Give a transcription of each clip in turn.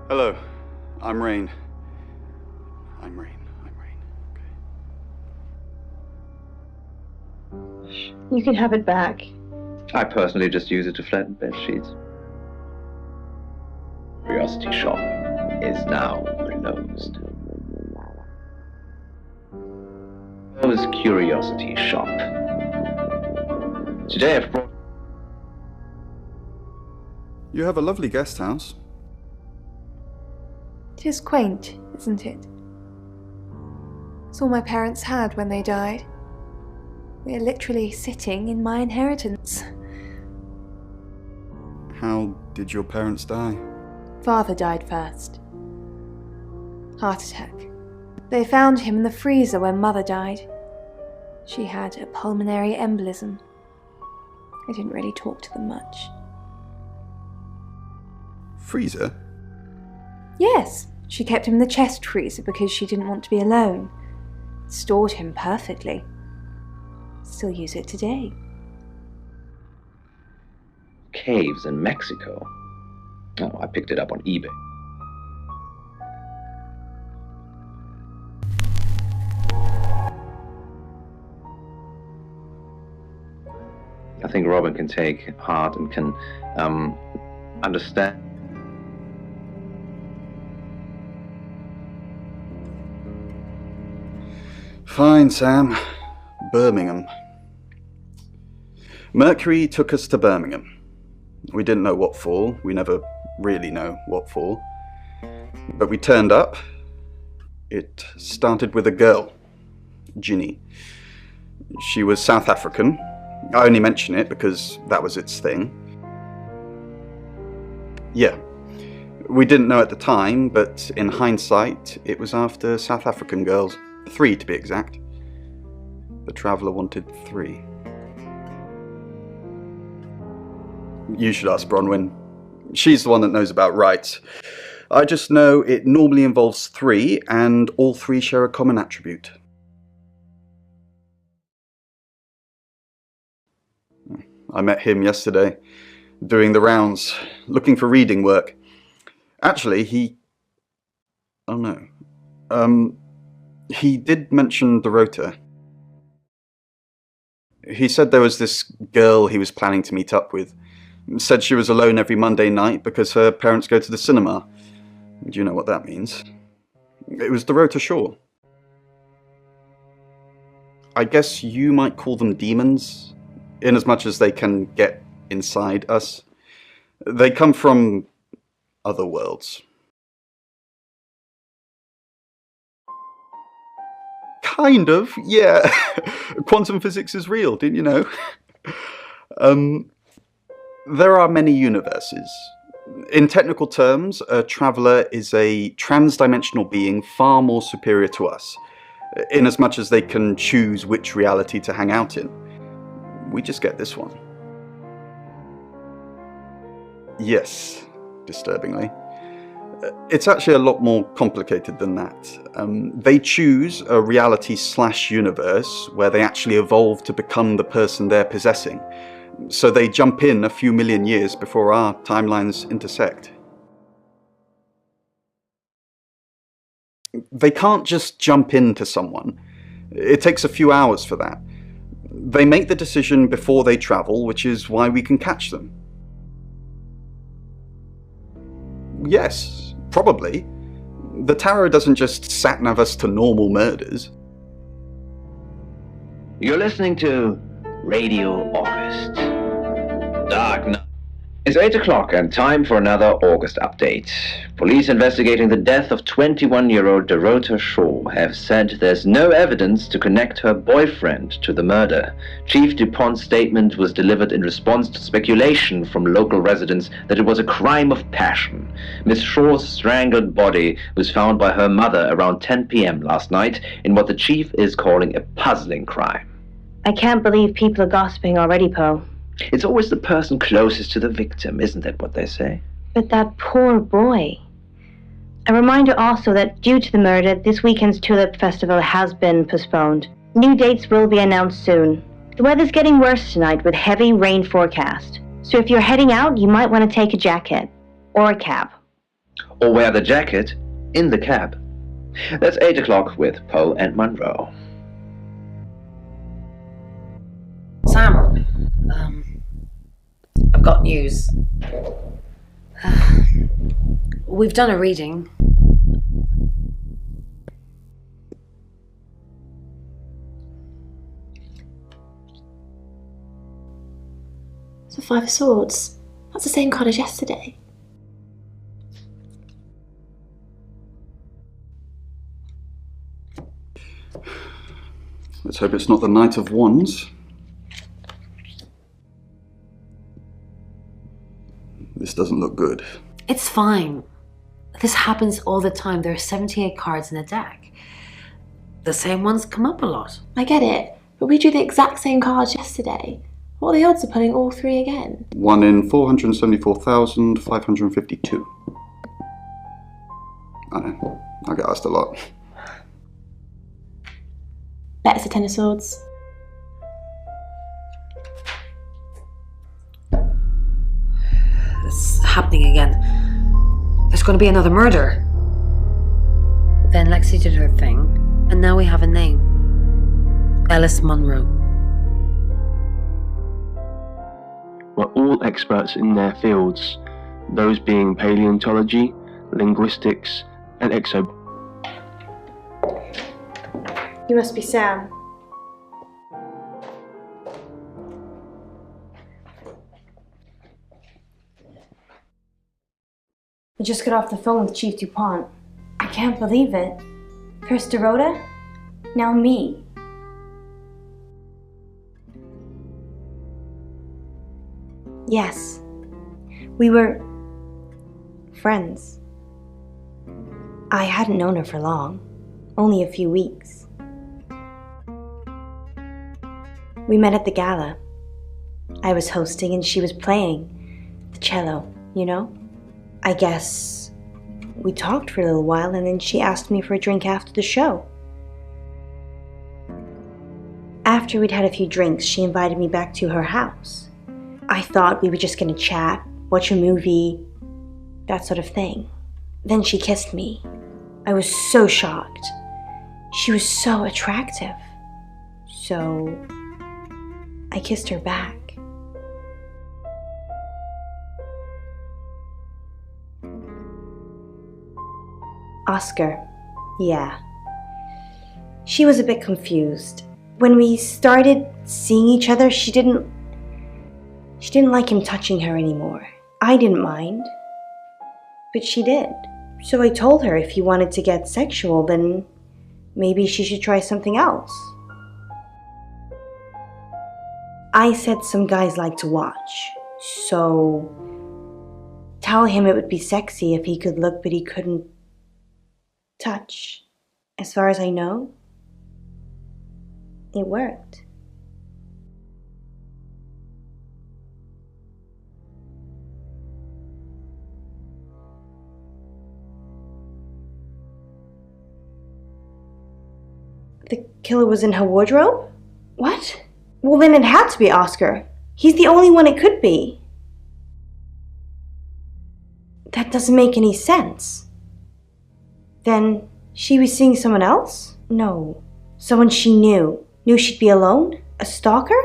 Hello, I'm Rain. Okay. You can have it back. I personally just use it to flatten bed sheets. Curiosity shop is now closed. Closed curiosity shop. Today I've brought... You have a lovely guest house. It is quaint, isn't it? It's all my parents had when they died. We are literally sitting in my inheritance. How did your parents die? Father died first. Heart attack. They found him in the freezer when Mother died. She had a pulmonary embolism. I didn't really talk to them much. Freezer? Yes, she kept him in the chest freezer because she didn't want to be alone. It stored him perfectly. Still use it today. Caves in Mexico. Oh, I picked it up on eBay. I think Robin can take heart and can understand. Fine, Sam. Birmingham. Mercury took us to Birmingham. We didn't know what for. We never really know what for. But we turned up. It started with a girl, Ginny. She was South African. I only mention it because that was its thing. Yeah. We didn't know at the time, but in hindsight, it was after South African girls. 3 to be exact. The Traveller wanted 3. You should ask Bronwyn. She's the one that knows about rights. I just know it normally involves 3, and all 3 share a common attribute. I met him yesterday, doing the rounds, looking for reading work. Actually, he did mention the rota. He said there was this girl he was planning to meet up with. Said she was alone every Monday night because her parents go to the cinema. Do you know what that means? It was the rota Shaw. I guess you might call them demons, in as much as they can get inside us. They come from other worlds. Kind of, yeah. Quantum physics is real, didn't you know? There are many universes. In technical terms, a traveller is a trans-dimensional being far more superior to us, in as much as they can choose which reality to hang out in. We just get this one. Yes, disturbingly. It's actually a lot more complicated than that. They choose a reality/universe where they actually evolve to become the person they're possessing. So they jump in a few million years before our timelines intersect. They can't just jump into someone. It takes a few hours for that. They make the decision before they travel, which is why we can catch them. Yes, probably. The tarot doesn't just sat-nav us to normal murders. You're listening to Radio August. Dark Night. It's 8 o'clock and time for another August update. Police investigating the death of 21-year-old Dorota Shaw have said there's no evidence to connect her boyfriend to the murder. Chief DuPont's statement was delivered in response to speculation from local residents that it was a crime of passion. Miss Shaw's strangled body was found by her mother around 10 p.m. last night in what the chief is calling a puzzling crime. I can't believe people are gossiping already, Poe. It's always the person closest to the victim, isn't that what they say? But that poor boy. A reminder also that due to the murder, this weekend's Tulip Festival has been postponed. New dates will be announced soon. The weather's getting worse tonight with heavy rain forecast. So if you're heading out, you might want to take a jacket. Or a cab. Or wear the jacket in the cab. That's 8 o'clock with Poe and Monroe. Sam, I've got news. We've done a reading. The Five of Swords. That's the same card as yesterday. Let's hope it's not the Knight of Wands. This doesn't look good. It's fine. This happens all the time. There are 78 cards in a deck. The same ones come up a lot. I get it, but we drew the exact same cards yesterday. What are the odds of pulling all three again? 1 in 474,552. I know, I get asked a lot. Bet it's a Ten of Swords. It's happening again. There's going to be another murder. Then Lexi did her thing, and now we have a name. Ellis Monroe. Were all experts in their fields, those being paleontology, linguistics, and exo. You must be Sam. I just got off the phone with Chief DuPont. I can't believe it. First Dorota, now me. Yes, we were friends. I hadn't known her for long, only a few weeks. We met at the gala. I was hosting and she was playing the cello, you know? I guess we talked for a little while and then she asked me for a drink after the show. After we'd had a few drinks, she invited me back to her house. I thought we were just gonna chat, watch a movie, that sort of thing. Then she kissed me. I was so shocked. She was so attractive. So I kissed her back. Oscar, yeah. She was a bit confused. When we started seeing each other, she didn't like him touching her anymore. I didn't mind, but she did. So I told her if he wanted to get sexual, then maybe she should try something else. I said some guys like to watch, so tell him it would be sexy if he could look but he couldn't touch. As far as I know, it worked. The killer was in her wardrobe? What? Well, then it had to be Oscar. He's the only one it could be. That doesn't make any sense. Then she was seeing someone else? No. Someone she knew. Knew she'd be alone? A stalker?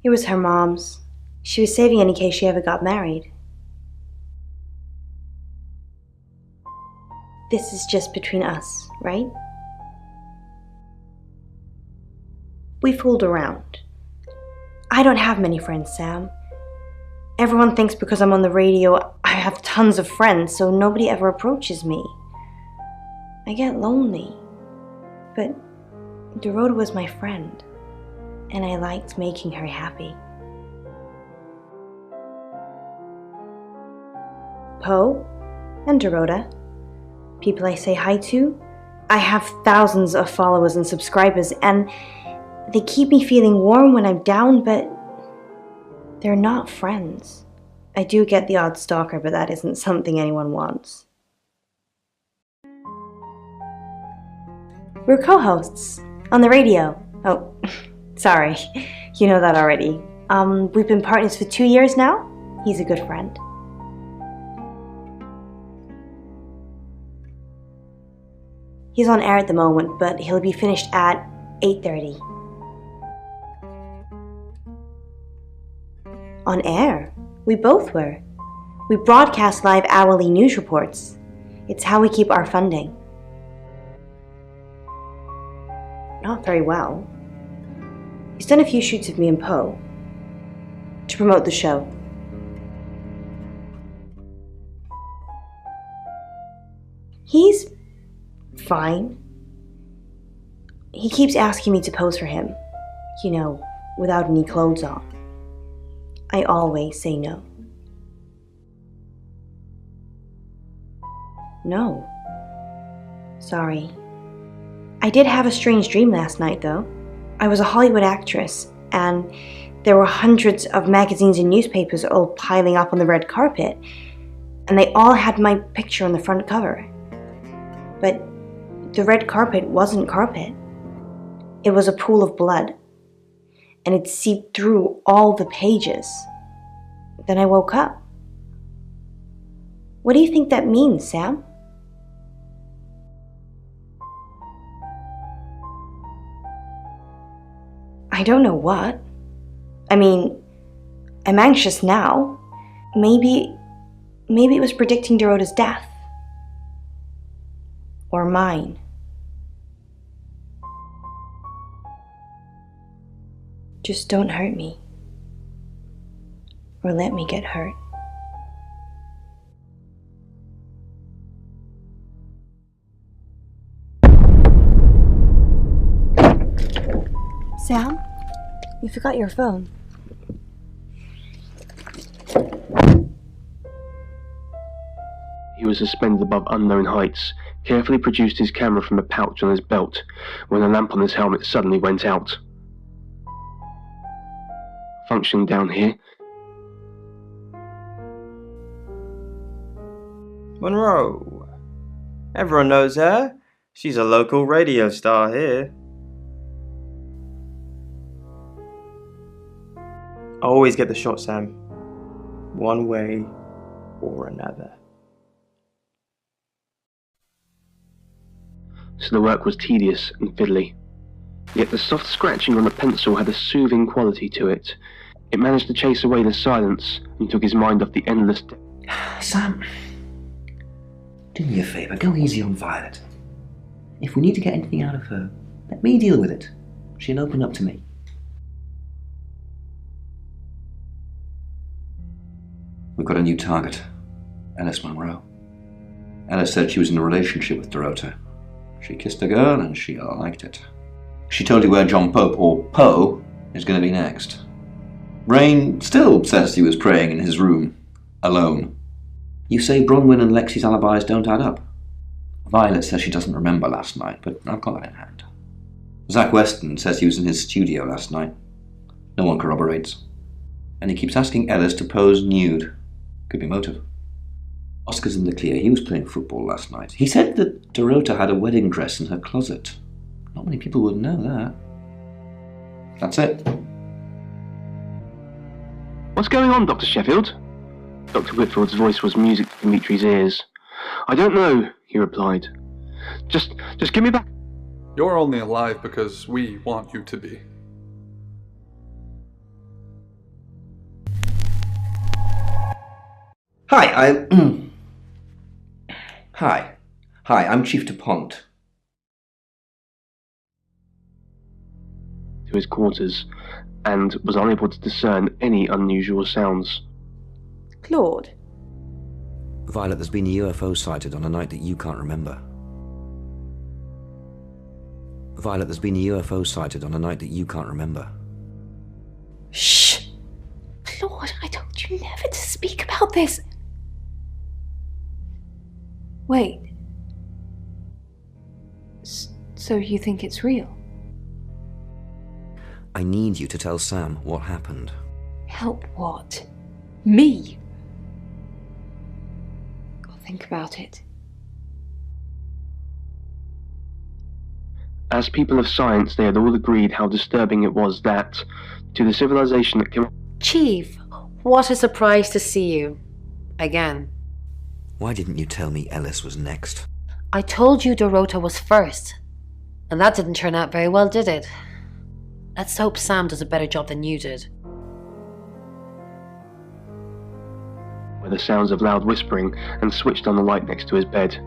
It was her mom's. She was saving it in case she ever got married. This is just between us, right? We fooled around. I don't have many friends, Sam. Everyone thinks because I'm on the radio, I have tons of friends, so nobody ever approaches me. I get lonely. But Dorota was my friend, and I liked making her happy. Poe and Dorota, people I say hi to. I have thousands of followers and subscribers, and they keep me feeling warm when I'm down, but they're not friends. I do get the odd stalker, but that isn't something anyone wants. We're co-hosts on the radio. Oh, sorry, you know that already. We've been partners for 2 years now. He's a good friend. He's on air at the moment, but he'll be finished at 8:30. On air? We both were. We broadcast live hourly news reports. It's how we keep our funding. Not very well. He's done a few shoots of me and Poe to promote the show. He's fine. He keeps asking me to pose for him, without any clothes on. I always say no. No. Sorry. I did have a strange dream last night, though. I was a Hollywood actress, and there were hundreds of magazines and newspapers all piling up on the red carpet, and they all had my picture on the front cover. But the red carpet wasn't carpet. It was a pool of blood, and it seeped through all the pages. Then I woke up. What do you think that means, Sam? I don't know what. I mean, I'm anxious now. Maybe it was predicting Dorota's death. Or mine. Just don't hurt me. Or let me get hurt. Sam? You forgot your phone. He was suspended above unknown heights, carefully produced his camera from a pouch on his belt, when the lamp on his helmet suddenly went out. Functioning down here. Monroe. Everyone knows her. She's a local radio star here. I always get the shot, Sam. One way or another. So the work was tedious and fiddly. Yet the soft scratching on the pencil had a soothing quality to it. It managed to chase away the silence and took his mind off the endless... Sam, do me a favour, go easy on Violet. If we need to get anything out of her, let me deal with it. She'll open up to me. We've got a new target, Alice Monroe. Alice said she was in a relationship with Dorota. She kissed a girl and she liked it. She told you where John Pope, or Poe, is going to be next. Rain still says he was praying in his room, alone. You say Bronwyn and Lexi's alibis don't add up. Violet says she doesn't remember last night, but I've got that in hand. Zach Weston says he was in his studio last night. No one corroborates. And he keeps asking Ellis to pose nude. Could be motive. Oscar's in the clear. He was playing football last night. He said that Dorota had a wedding dress in her closet. Not many people would know that. That's it. What's going on, Dr. Sheffield? Dr. Whitfield's voice was music to Dimitri's ears. I don't know, he replied. Just give me back. You're only alive because we want you to be. Hi, I'm Chief DuPont. To his quarters, and was unable to discern any unusual sounds. Claude? Violet, there's been a UFO sighted on a night that you can't remember. Violet, there's been a UFO sighted on a night that you can't remember. Shh! Claude, I told you never to speak about this. Wait. So you think it's real? I need you to tell Sam what happened. Help what? Me? I'll think about it. As people of science, they had all agreed how disturbing it was that, to the civilization that came... Chief, what a surprise to see you. Again. Why didn't you tell me Ellis was next? I told you Dorota was first. And that didn't turn out very well, did it? Let's hope Sam does a better job than you did. ...were the sounds of loud whispering and switched on the light next to his bed.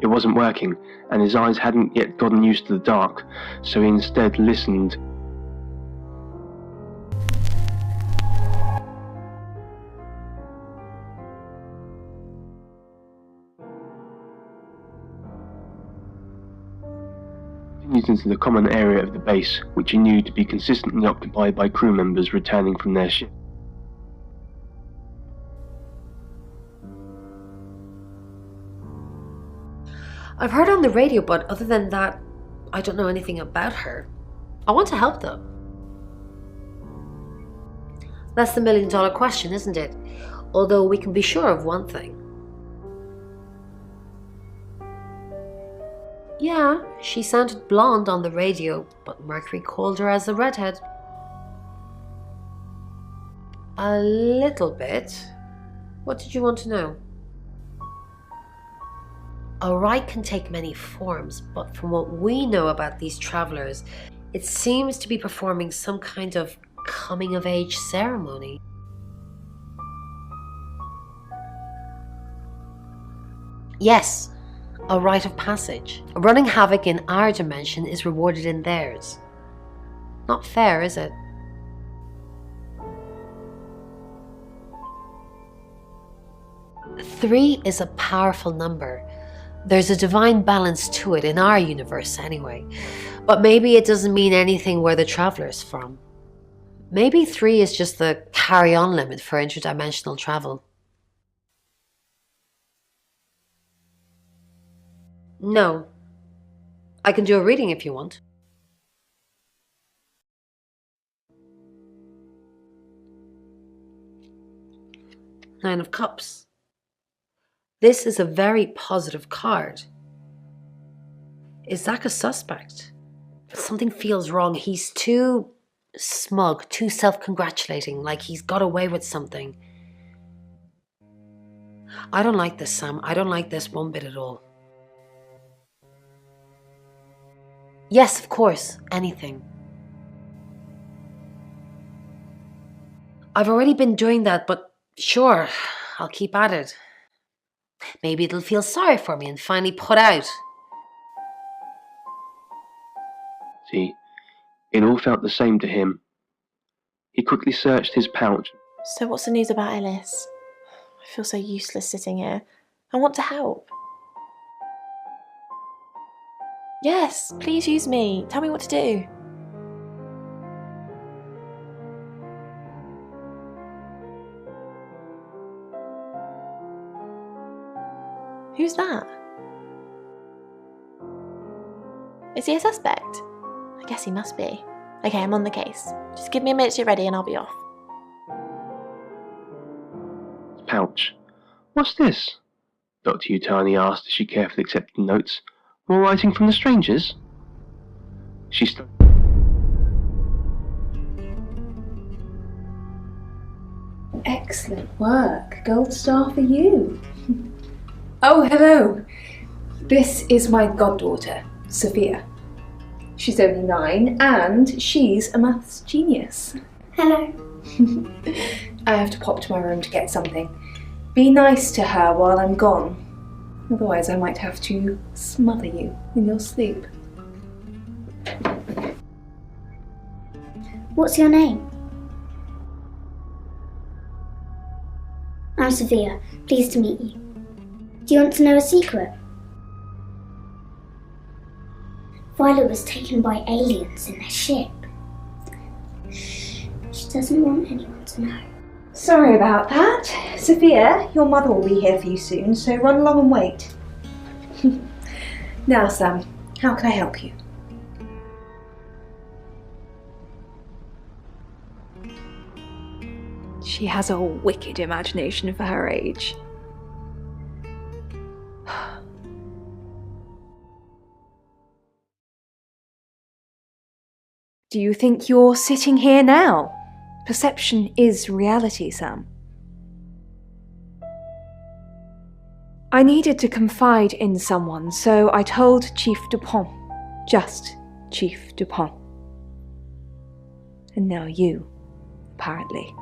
It wasn't working, and his eyes hadn't yet gotten used to the dark, so he instead listened. Continued into the common area of the base, which he knew to be consistently occupied by crew members returning from their ship. I've heard on the radio, but other than that, I don't know anything about her. I want to help them. That's the million-dollar question, isn't it? Although we can be sure of one thing. Yeah, she sounded blonde on the radio, but Mercury called her as a redhead. A little bit. What did you want to know? A rite can take many forms, but from what we know about these travelers, it seems to be performing some kind of coming-of-age ceremony. Yes, a rite of passage. Running havoc in our dimension is rewarded in theirs. Not fair, is it? Three is a powerful number. There's a divine balance to it in our universe anyway. But maybe it doesn't mean anything where the traveler's from. Maybe 3 is just the carry-on limit for interdimensional travel. No. I can do a reading if you want. Nine of Cups. This is a very positive card. Is Zach a suspect? Something feels wrong. He's too smug, too self-congratulating, like he's got away with something. I don't like this, Sam. I don't like this one bit at all. Yes, of course. Anything. I've already been doing that, but sure, I'll keep at it. Maybe it'll feel sorry for me and finally put out. See, it all felt the same to him. He quickly searched his pouch. So what's the news about Ellis? I feel so useless sitting here. I want to help. Yes, please use me. Tell me what to do. Who's that? Is he a suspect? I guess he must be. Okay, I'm on the case. Just give me a minute to get ready and I'll be off. Pouch. What's this? Dr. Utani asked as she carefully accepted the notes. More writing from the strangers? She stopped. Excellent work. Gold star for you. Oh, hello. This is my goddaughter, Sophia. She's only 9 and she's a maths genius. Hello. I have to pop to my room to get something. Be nice to her while I'm gone. Otherwise I might have to smother you in your sleep. What's your name? I'm Sophia. Pleased to meet you. Do you want to know a secret? Violet was taken by aliens in their ship. Shh. She doesn't want anyone to know. Sorry about that. Sophia, your mother will be here for you soon, so run along and wait. Now, Sam, how can I help you? She has a wicked imagination for her age. do you think you're sitting here now? Perception is reality, Sam. I needed to confide in someone, so I told Chief Dupont. Just Chief Dupont. And now you, apparently.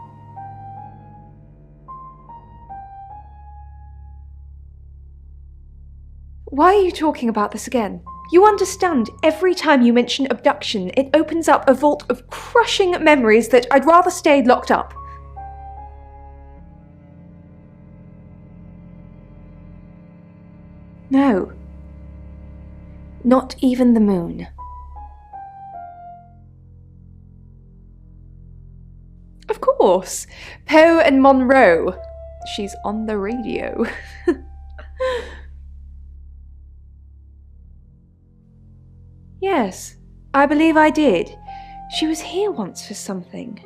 Why are you talking about this again? You understand, every time you mention abduction, it opens up a vault of crushing memories that I'd rather stay locked up. No. Not even the moon. Of course. Poe and Monroe. She's on the radio. Yes, I believe I did. She was here once for something.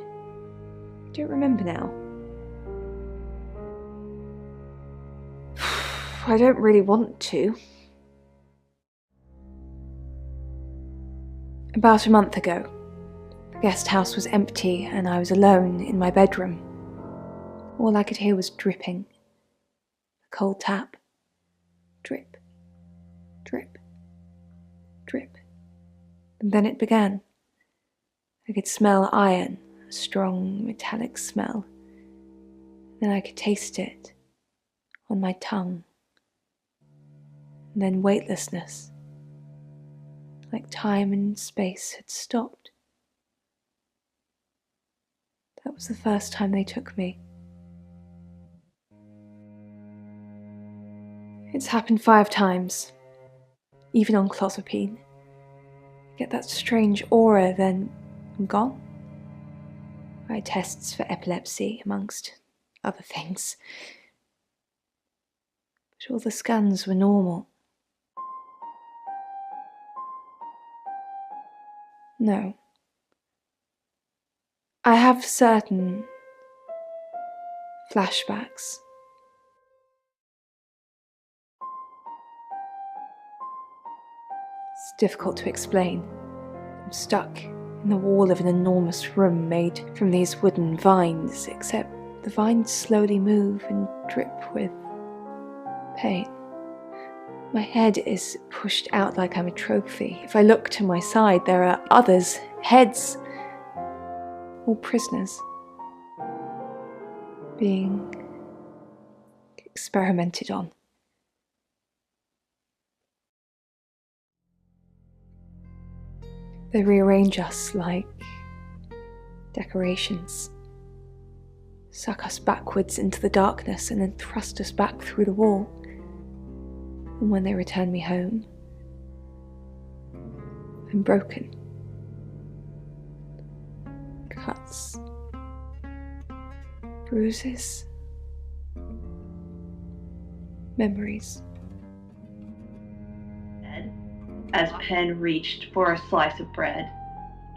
I don't remember now. I don't really want to. About a month ago, the guest house was empty and I was alone in my bedroom. All I could hear was dripping. A cold tap. Drip. Drip. Drip. And then it began. I could smell iron, a strong metallic smell. Then I could taste it on my tongue. And then weightlessness, like time and space had stopped. That was the first time they took me. It's happened 5 times, even on clozapine. Get that strange aura, then I'm gone. I had tests for epilepsy, amongst other things. But all the scans were normal. No. I have certain flashbacks. It's difficult to explain. I'm stuck in the wall of an enormous room made from these wooden vines, except the vines slowly move and drip with pain. My head is pushed out like I'm a trophy. If I look to my side, there are others' heads, all prisoners, being experimented on. They rearrange us like decorations, suck us backwards into the darkness and then thrust us back through the wall. And when they return me home, I'm broken. Cuts, bruises, memories. As Penn reached for a slice of bread.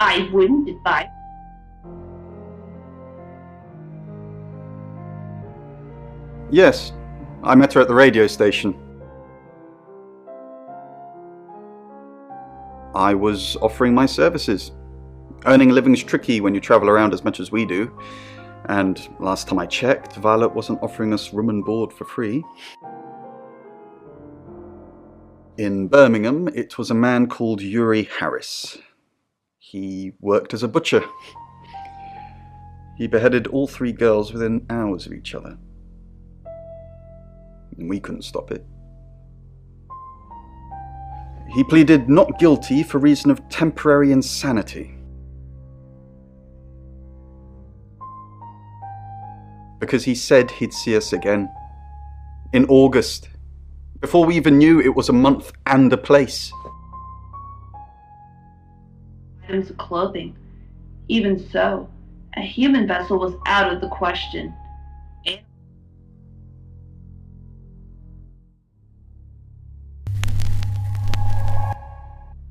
I wouldn't advise. Yes, I met her at the radio station. I was offering my services. Earning a living's tricky when you travel around as much as we do. And last time I checked, Violet wasn't offering us room and board for free. In Birmingham, it was a man called Yuri Harris. He worked as a butcher. He beheaded all 3 girls within hours of each other. And we couldn't stop it. He pleaded not guilty for reason of temporary insanity. Because he said he'd see us again. In August. Before we even knew it was a month and a place. Items of clothing. Even so, a human vessel was out of the question.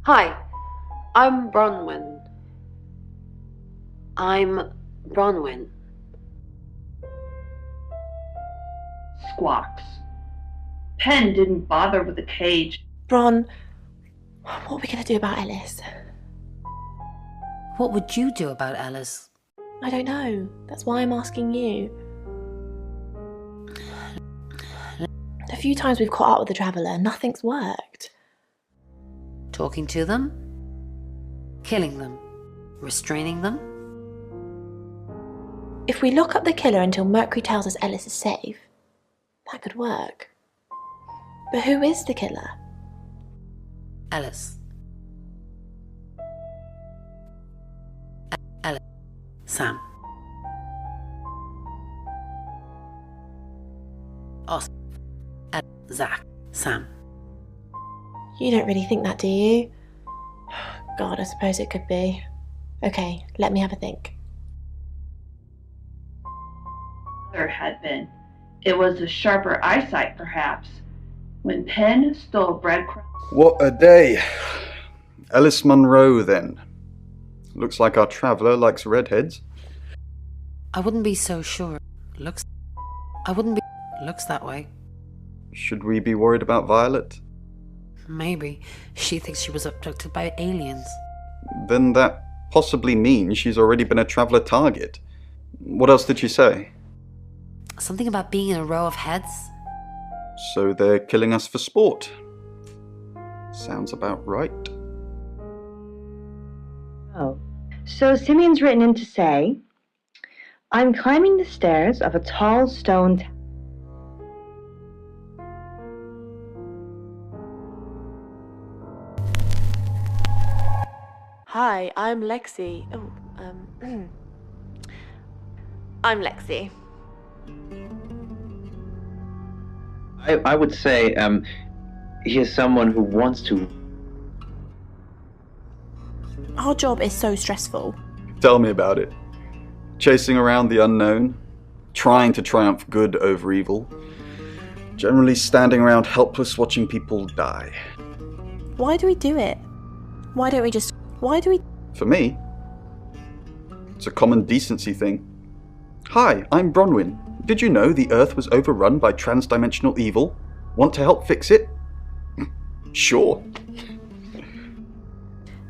Hi, I'm Bronwyn. Squawks. Penn didn't bother with the cage. Bron, what are we going to do about Ellis? What would you do about Ellis? I don't know. That's why I'm asking you. The few times we've caught up with the Traveller, nothing's worked. Talking to them? Killing them? Restraining them? If we lock up the killer until Mercury tells us Ellis is safe, that could work. But who is the killer? Ellis. Ellis. Sam. Oscar. Zach. Sam. You don't really think that, do you? God, I suppose it could be. Okay, let me have a think. There had been. It was a sharper eyesight, perhaps. When Penn stole breadcrumbs. What a day. Ellis Monroe, then. Looks like our traveller likes redheads. I wouldn't be so sure. Looks that way. Should we be worried about Violet? Maybe. She thinks she was abducted by aliens. Then that possibly means she's already been a traveller target. What else did she say? Something about being in a row of heads? So they're killing us for sport. Sounds about right. Oh. So Simeon's written in to say, I'm climbing the stairs of a tall stone tower. Hi, I'm Lexi. I'm Lexi. I would say he is someone who wants to. Our job is so stressful. Tell me about it. Chasing around the unknown, trying to triumph good over evil, generally standing around helpless watching people die. Why do we do it? Why do we? For me, it's a common decency thing. Hi, I'm Bronwyn. Did you know the Earth was overrun by trans-dimensional evil? Want to help fix it? Sure.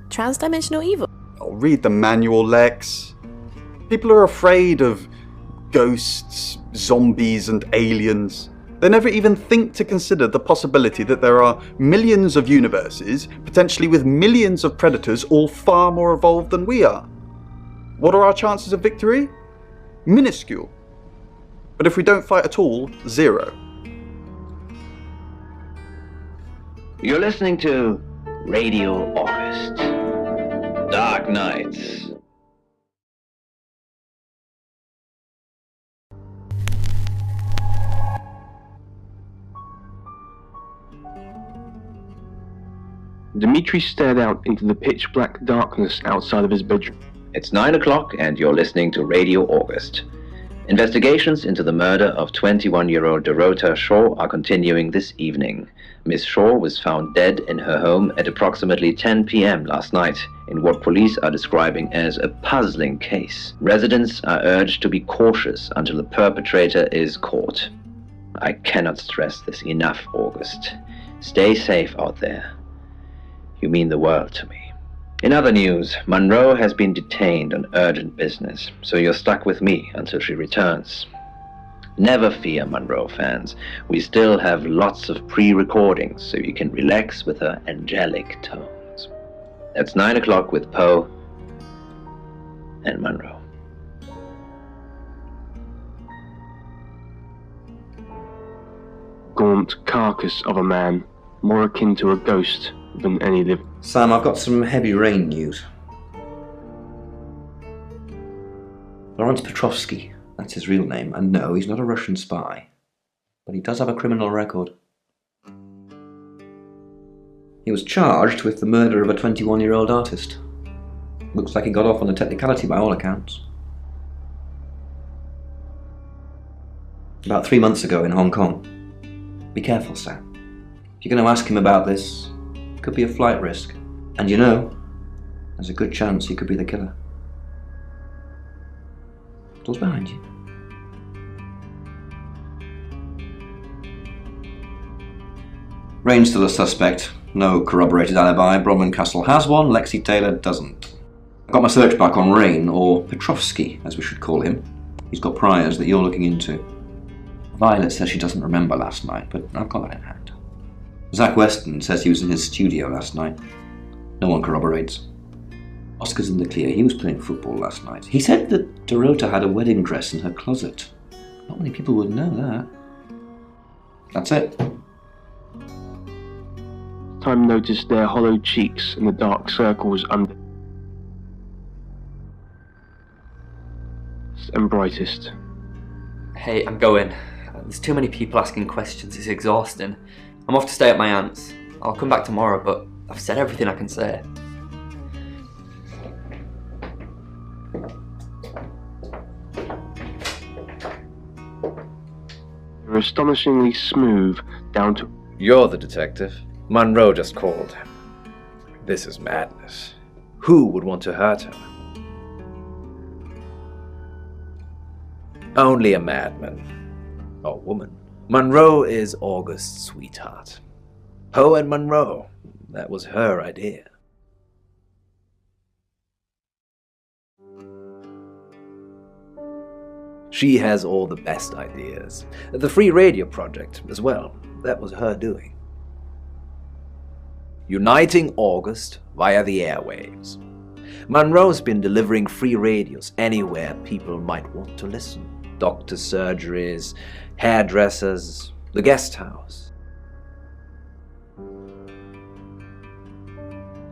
Trans-dimensional evil? I'll read the manual, Lex. People are afraid of ghosts, zombies, and aliens. They never even think to consider the possibility that there are millions of universes, potentially with millions of predators, all far more evolved than we are. What are our chances of victory? Minuscule. But if we don't fight at all, 0. You're listening to Radio August. Dark Nights. Dimitri stared out into the pitch-black darkness outside of his bedroom. It's 9 o'clock and you're listening to Radio August. Investigations into the murder of 21-year-old Dorota Shaw are continuing this evening. Miss Shaw was found dead in her home at approximately 10 p.m. last night in what police are describing as a puzzling case. Residents are urged to be cautious until the perpetrator is caught. I cannot stress this enough, August. Stay safe out there. You mean the world to me. In other news, Monroe has been detained on urgent business, so you're stuck with me until she returns. Never fear, Monroe fans. We still have lots of pre-recordings, so you can relax with her angelic tones. That's 9 o'clock with Poe and Monroe. Gaunt carcass of a man, more akin to a ghost than any living. Sam, I've got some heavy rain news. Lawrence Petrovsky, that's his real name, and no, he's not a Russian spy. But he does have a criminal record. He was charged with the murder of a 21-year-old artist. Looks like he got off on a technicality by all accounts. About 3 months ago in Hong Kong. Be careful, Sam. If you're going to ask him about this, it could be a flight risk. And you know, there's a good chance he could be the killer. Door's behind you. Rain's still a suspect. No corroborated alibi. Bronwyn Castle has one, Lexi Taylor doesn't. I got my search back on Rain, or Petrovsky, as we should call him. He's got priors that you're looking into. Violet says she doesn't remember last night, but I've got that in hand. Zach Weston says he was in his studio last night. No one corroborates. Oscar's in the clear. He was playing football last night. He said that Dorota had a wedding dress in her closet. Not many people would know that. That's it. Time noticed their hollow cheeks and the dark circles under and brightest. Hey, I'm going. There's too many people asking questions, it's exhausting. I'm off to stay at my aunt's. I'll come back tomorrow, but I've said everything I can say. They're astonishingly smooth down to... You're the detective. Monroe just called. This is madness. Who would want to hurt her? Only a madman. Or woman. Monroe is August's sweetheart. Poe and Monroe. That was her idea. She has all the best ideas. The free radio project as well. That was her doing. Uniting August via the airwaves. Monroe's been delivering free radios anywhere people might want to listen. Doctors' surgeries, hairdressers, the guest house.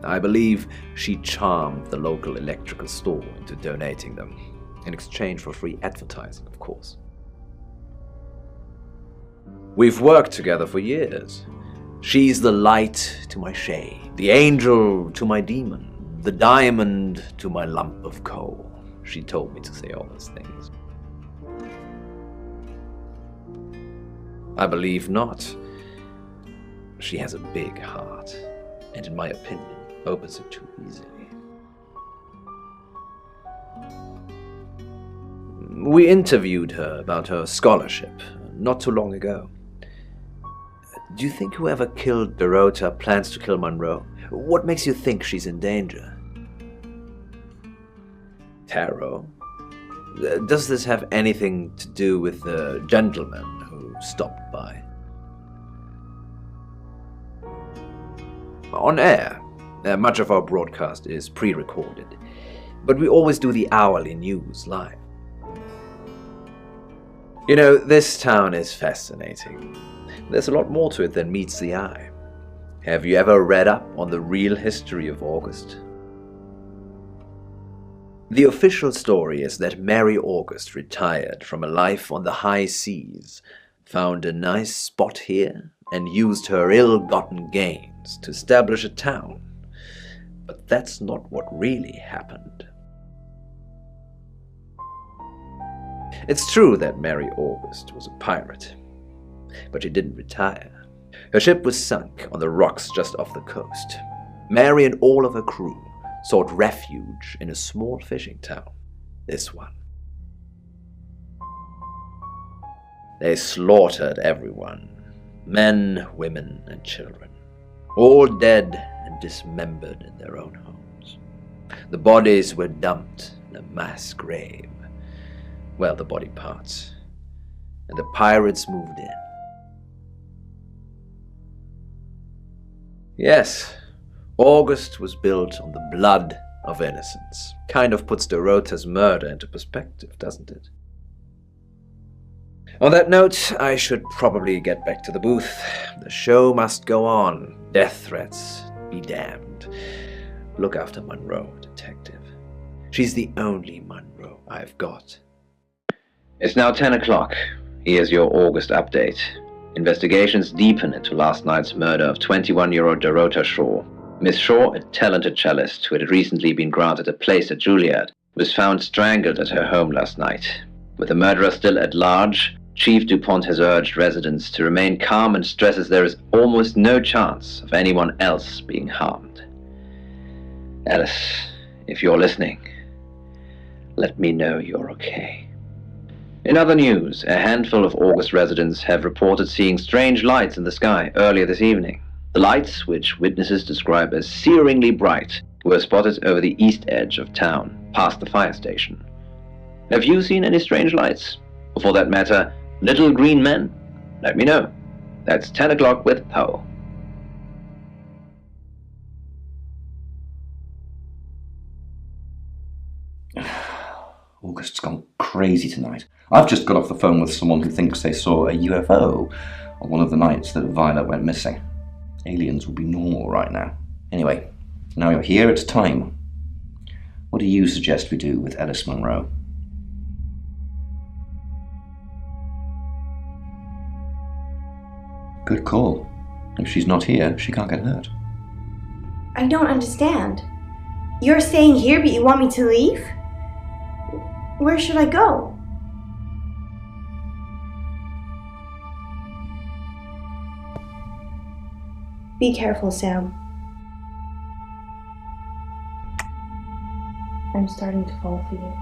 I believe she charmed the local electrical store into donating them, in exchange for free advertising, of course. We've worked together for years. She's the light to my shade, the angel to my demon, the diamond to my lump of coal. She told me to say all those things. I believe not. She has a big heart, and in my opinion, opens it too easily. We interviewed her about her scholarship not too long ago. Do you think whoever killed Dorota plans to kill Monroe? What makes you think she's in danger? Tarot? Does this have anything to do with the gentleman who stopped by? On air, much of our broadcast is pre-recorded, but we always do the hourly news live. You know, this town is fascinating. There's a lot more to it than meets the eye. Have you ever read up on the real history of August? The official story is that Mary August retired from a life on the high seas, found a nice spot here, and used her ill-gotten gains to establish a town. But that's not what really happened. It's true that Mary August was a pirate, but she didn't retire. Her ship was sunk on the rocks just off the coast. Mary and all of her crew sought refuge in a small fishing town, this one. They slaughtered everyone, men, women, and children, all dead and dismembered in their own homes. The bodies were dumped in a mass grave. Well, the body parts. And the pirates moved in. Yes, August was built on the blood of innocents. Kind of puts Dorota's murder into perspective, doesn't it? On that note, I should probably get back to the booth. The show must go on. Death threats be damned. Look after Monroe, detective. She's the only Monroe I've got. It's now 10 o'clock. Here's your August update. Investigations deepen into last night's murder of 21-year-old Dorota Shaw. Miss Shaw, a talented cellist who had recently been granted a place at Juilliard, was found strangled at her home last night. With the murderer still at large, Chief DuPont has urged residents to remain calm and stresses there is almost no chance of anyone else being harmed. Alice, if you're listening, let me know you're okay. In other news, a handful of August residents have reported seeing strange lights in the sky earlier this evening. The lights, which witnesses describe as searingly bright, were spotted over the east edge of town, past the fire station. Have you seen any strange lights? Or for that matter, little green men? Let me know. That's 10 o'clock with Poe. August's gone crazy tonight. I've just got off the phone with someone who thinks they saw a UFO on one of the nights that Violet went missing. Aliens would be normal right now. Anyway, now you're here, it's time. What do you suggest we do with Ellis Monroe? Good call. If she's not here, she can't get hurt. I don't understand. You're staying here, but you want me to leave? Where should I go? Be careful, Sam. I'm starting to fall for you.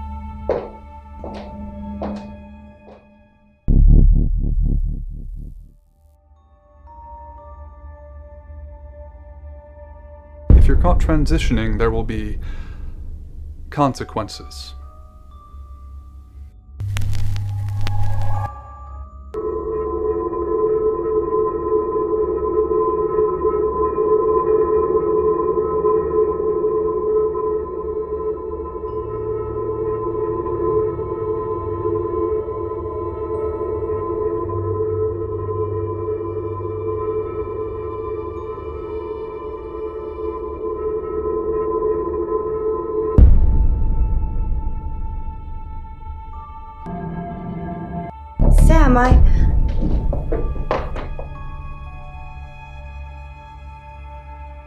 If you're caught transitioning, there will be consequences. Sam,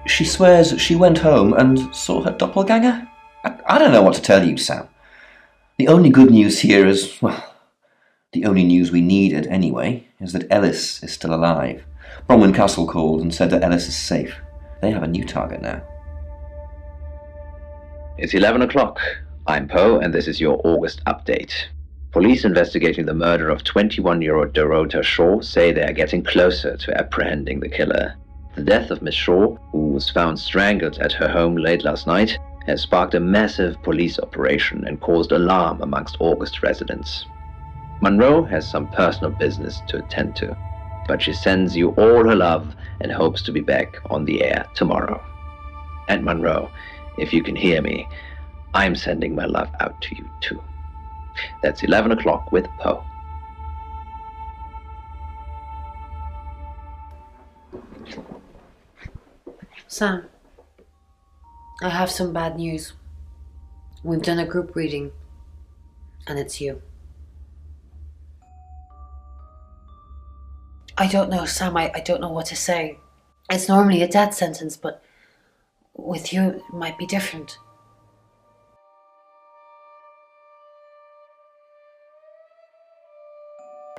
She swears she went home and saw her doppelganger? I don't know what to tell you, Sam. The only good news here is, well, the only news we needed anyway, is that Ellis is still alive. Bronwyn Castle called and said that Ellis is safe. They have a new target now. It's 11 o'clock. I'm Poe, and this is your August update. Police investigating the murder of 21-year-old Dorota Shaw say they are getting closer to apprehending the killer. The death of Miss Shaw, who was found strangled at her home late last night, has sparked a massive police operation and caused alarm amongst August residents. Monroe has some personal business to attend to, but she sends you all her love and hopes to be back on the air tomorrow. And Monroe, if you can hear me, I'm sending my love out to you too. That's 11 o'clock with Poe. Sam, I have some bad news. We've done a group reading, and it's you. I don't know, Sam, I don't know what to say. It's normally a death sentence, but with you, it might be different.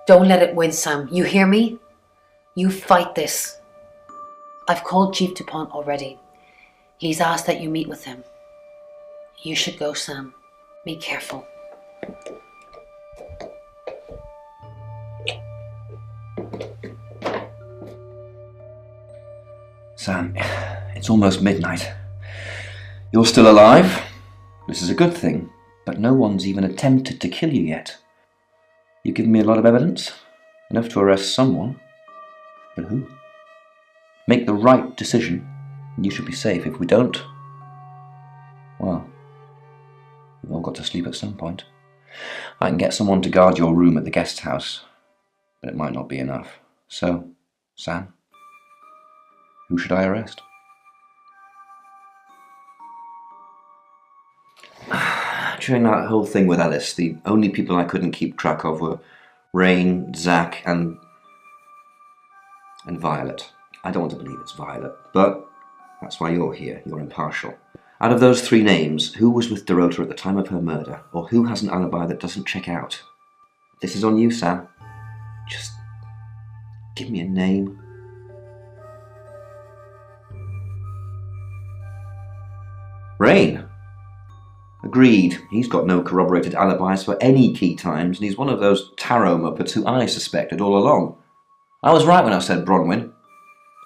Don't let it win, Sam. You hear me? You fight this. I've called Chief DuPont already. He's asked that you meet with him. You should go, Sam. Be careful. Sam, it's almost midnight. You're still alive. This is a good thing, but no one's even attempted to kill you yet. You've given me a lot of evidence, enough to arrest someone. But who? Make the right decision, and you should be safe. If we don't, well, we've all got to sleep at some point. I can get someone to guard your room at the guest house, but it might not be enough. So, Sam, who should I arrest? During that whole thing with Ellis, the only people I couldn't keep track of were Rain, Zach, and Violet. I don't want to believe it's Violet, but that's why you're here. You're impartial. Out of those three names, who was with Dorota at the time of her murder, or who has an alibi that doesn't check out? This is on you, Sam. Just give me a name. Rain. Agreed. He's got no corroborated alibis for any key times, and he's one of those tarot muppets who I suspected all along. I was right when I said Bronwyn,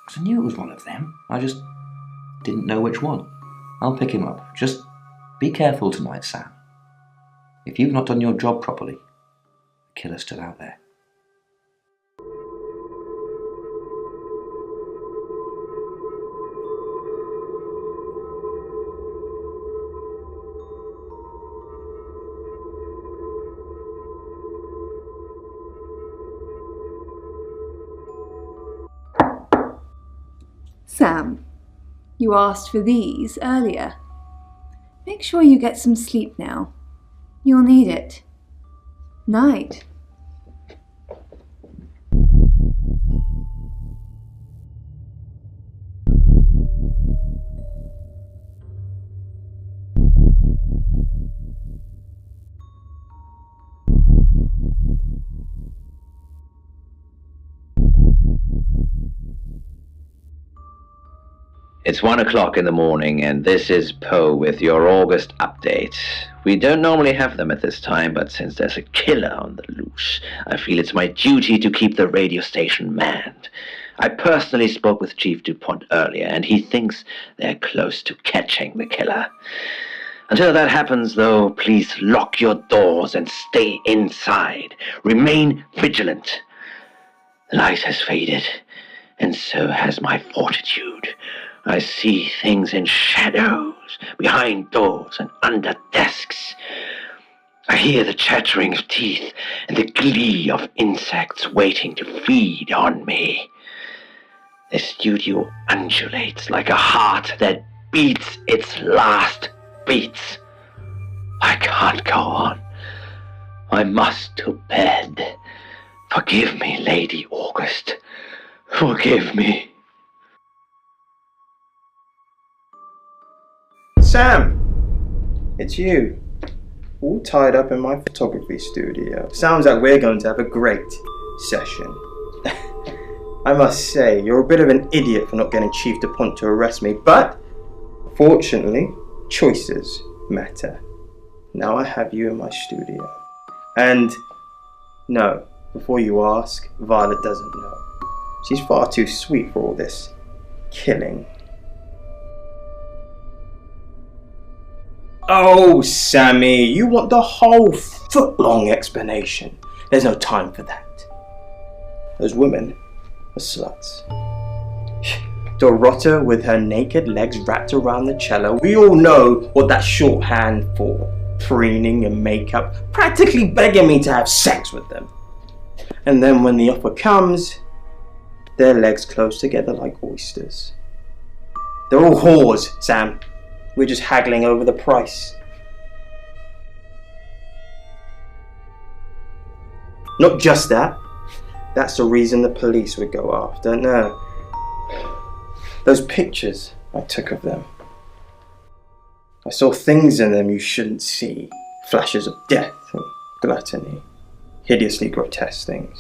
because I knew it was one of them. I just didn't know which one. I'll pick him up. Just be careful tonight, Sam. If you've not done your job properly, the killer's still out there. Sam, you asked for these earlier. Make sure you get some sleep now. You'll need it. Night. It's 1 o'clock in the morning, and this is Poe with your August update. We don't normally have them at this time, but since there's a killer on the loose, I feel it's my duty to keep the radio station manned. I personally spoke with Chief DuPont earlier, and he thinks they're close to catching the killer. Until that happens, though, please lock your doors and stay inside. Remain vigilant. The light has faded, and so has my fortitude. I see things in shadows, behind doors and under desks. I hear the chattering of teeth and the glee of insects waiting to feed on me. The studio undulates like a heart that beats its last beats. I can't go on. I must to bed. Forgive me, Lady August. Forgive me. Sam! It's you. All tied up in my photography studio. Sounds like we're going to have a great session. I must say, you're a bit of an idiot for not getting Chief DuPont to arrest me, but fortunately, choices matter. Now I have you in my studio. And no, before you ask, Violet doesn't know. She's far too sweet for all this killing. Oh, Sammy, you want the whole foot-long explanation. There's no time for that. Those women are sluts. Dorota with her naked legs wrapped around the cello. We all know what that's shorthand for. Preening and makeup, practically begging me to have sex with them. And then when the offer comes, their legs close together like oysters. They're all whores, Sam. We're just haggling over the price. Not just that. That's the reason the police would go after. No. Those pictures I took of them. I saw things in them you shouldn't see. Flashes of death and gluttony. Hideously grotesque things.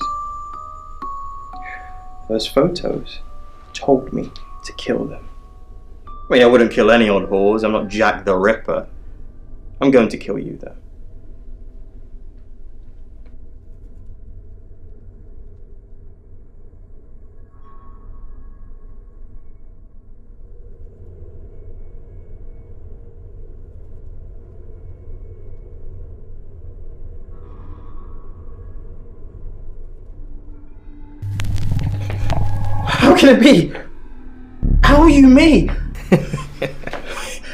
Those photos told me to kill them. I mean, I wouldn't kill any old whores. I'm not Jack the Ripper. I'm going to kill you, though. How can it be? How are you me?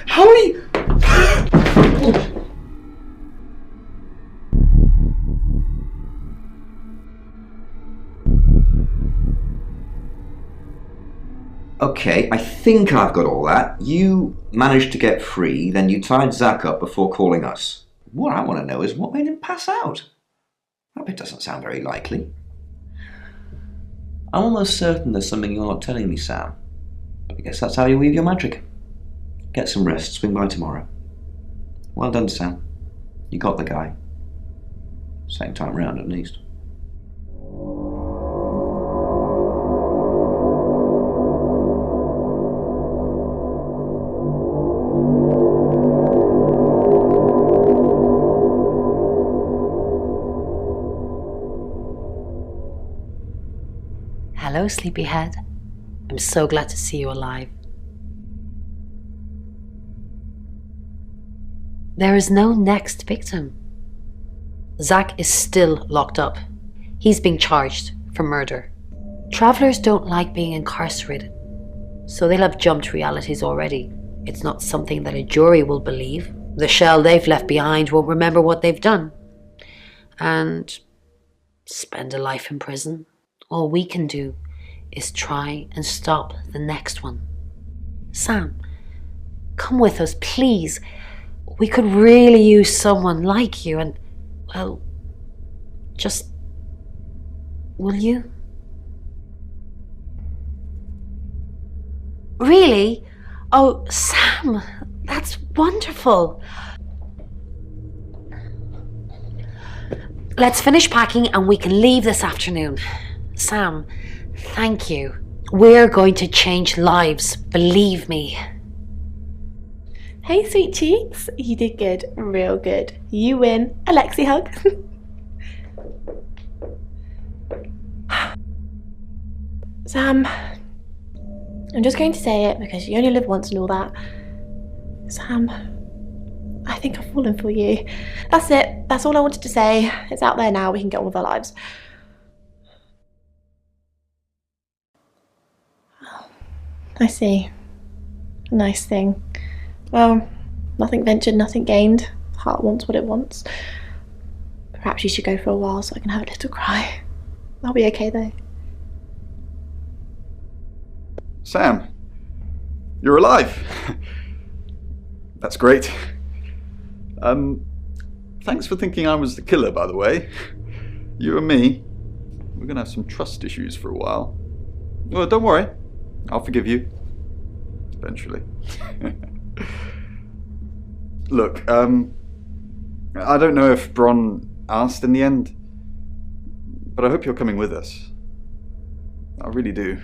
How are you? Okay, I think I've got all that. You managed to get free, then you tied Zach up before calling us. What I want to know is what made him pass out. That bit doesn't sound very likely. I'm almost certain there's something you're not telling me, Sam. But I guess that's how you weave your magic. Get some rest, swing by tomorrow. Well done, Sam. You got the guy. Same time round, at least. Hello, sleepyhead. I'm so glad to see you alive. There is no next victim. Zach is still locked up. He's being charged for murder. Travelers don't like being incarcerated, so they'll have jumped realities already. It's not something that a jury will believe. The shell they've left behind won't remember what they've done. And spend a life in prison. All we can do is try and stop the next one. Sam, come with us, please. We could really use someone like you and, well, just... will you? Really? Oh, Sam, that's wonderful. Let's finish packing and we can leave this afternoon. Sam, thank you. We're going to change lives, believe me. Hey, sweet cheeks. You did good. Real good. You win. Alexi hug. Sam, I'm just going to say it because you only live once and all that. Sam, I think I've fallen for you. That's it. That's all I wanted to say. It's out there now. We can get on with our lives. I see. Nice thing. Well, nothing ventured, nothing gained. Heart wants what it wants. Perhaps you should go for a while so I can have a little cry. I'll be okay though. Sam, you're alive. That's great. Thanks for thinking I was the killer, by the way. You and me, we're gonna have some trust issues for a while. Well, don't worry. I'll forgive you. Eventually. Look, I don't know if Bron asked in the end, but I hope you're coming with us. I really do.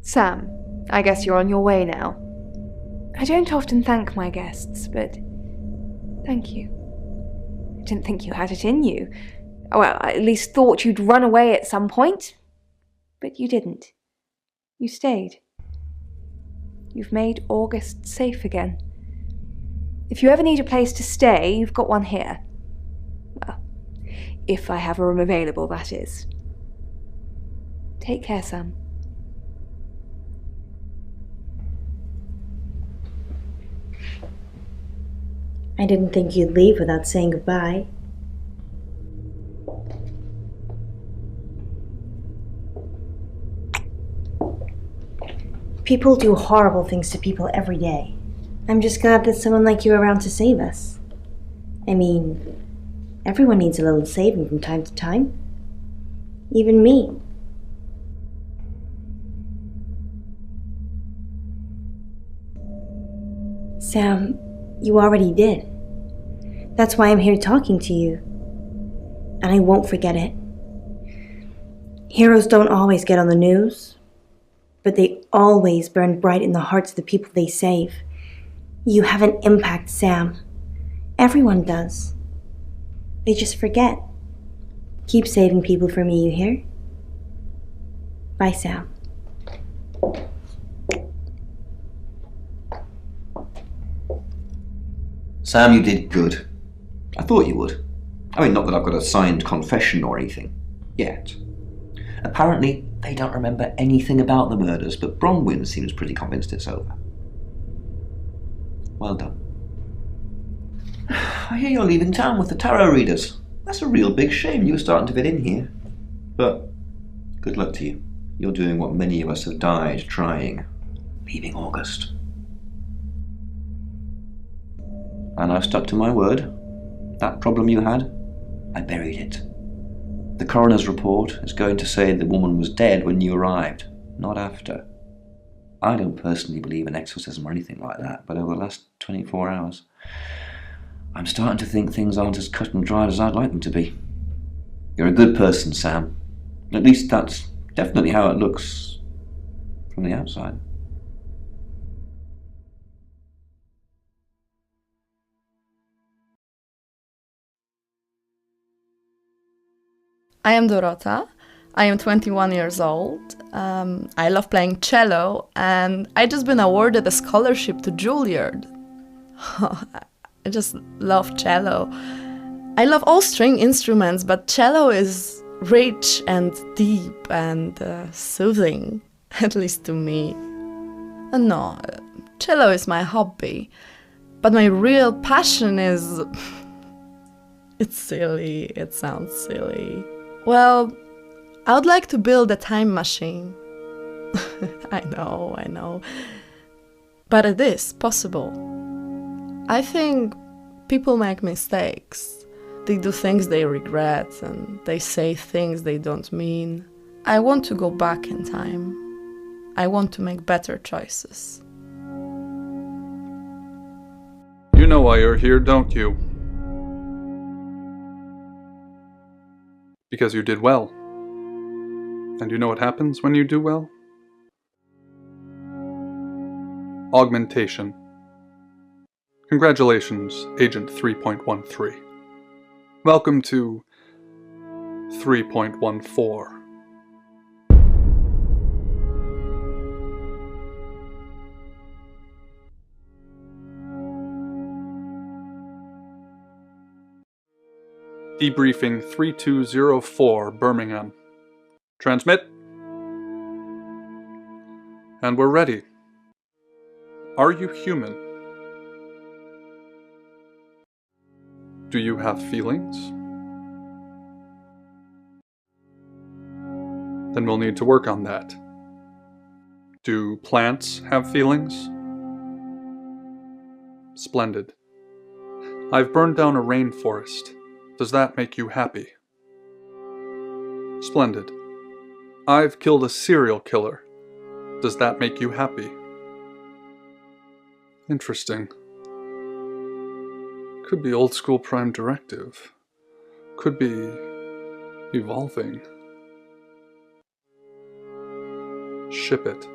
Sam, I guess you're on your way now. I don't often thank my guests, but thank you. I didn't think you had it in you. Well, I at least thought you'd run away at some point. But you didn't. You stayed. You've made August safe again. If you ever need a place to stay, you've got one here. Well, if I have a room available, that is. Take care, Sam. I didn't think you'd leave without saying goodbye. People do horrible things to people every day. I'm just glad there's someone like you around to save us. I mean, everyone needs a little saving from time to time. Even me. Sam, you already did. That's why I'm here talking to you. And I won't forget it. Heroes don't always get on the news, but they always burn bright in the hearts of the people they save. You have an impact, Sam. Everyone does. They just forget. Keep saving people for me, you hear? Bye, Sam. Sam, you did good. I thought you would. I mean, not that I've got a signed confession or anything. Yet. Apparently, they don't remember anything about the murders, but Bronwyn seems pretty convinced it's over. Well done. I hear you're leaving town with the tarot readers. That's a real big shame. You were starting to fit in here. But good luck to you. You're doing what many of us have died trying. Leaving August. And I've stuck to my word. That problem you had, I buried it. The coroner's report is going to say the woman was dead when you arrived, not after. I don't personally believe in exorcism or anything like that, but over the last 24 hours, I'm starting to think things aren't as cut and dried as I'd like them to be. You're a good person, Sam. At least that's definitely how it looks from the outside. I am Dorota. I am 21 years old. I love playing cello, and I just been awarded a scholarship to Juilliard. I just love cello. I love all string instruments, but cello is rich and deep and soothing, at least to me. No, cello is my hobby, but my real passion is... It's silly, it sounds silly. Well, I would like to build a time machine. I know. But it is possible. I think people make mistakes. They do things they regret and they say things they don't mean. I want to go back in time. I want to make better choices. You know why you're here, don't you? Because you did well. And you know what happens when you do well? Augmentation. Congratulations, Agent 3.13. Welcome to 3.14. Debriefing 3204, Birmingham. Transmit. And we're ready. Are you human? Do you have feelings? Then we'll need to work on that. Do plants have feelings? Splendid. I've burned down a rainforest. Does that make you happy? Splendid. I've killed a serial killer. Does that make you happy? Interesting. Could be old school Prime Directive. Could be evolving. Ship it.